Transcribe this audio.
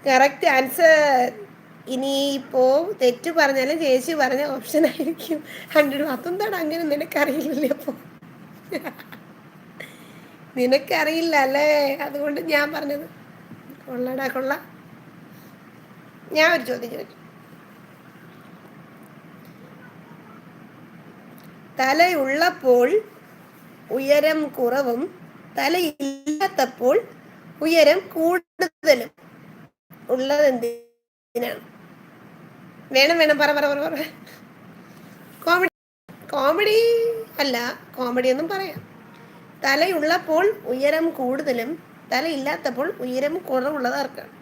Correct answer. ഇനിയിപ്പോ തെറ്റ് പറഞ്ഞാലും ചേച്ചി പറഞ്ഞ ഓപ്ഷൻ ആയിരിക്കും 100. അതെന്താണ് അങ്ങനെ? നിനക്കറിയില്ലല്ലേ? അപ്പൊ നിനക്കറിയില്ല അല്ലേ, അതുകൊണ്ട് ഞാൻ പറഞ്ഞത്. കൊള്ളടാ കൊള്ള. ഞാൻ ഒരു ചോദ്യം ചോദിച്ചു. തലയുള്ളപ്പോൾ ഉയരം കുറവും തലയില്ലാത്തപ്പോൾ ഉയരം കൂടുതലും ഉള്ളത് എന്തിനാണ്? വേണം വേണം, പറ പറ പറ പറ. കോമഡി കോമഡി അല്ല, കോമഡി ഒന്നും പറയാം. തലയുള്ളപ്പോൾ ഉയരം കൂടുതലും തലയില്ലാത്തപ്പോൾ ഉയരം കുറവുള്ളത് ആർക്കാണ്?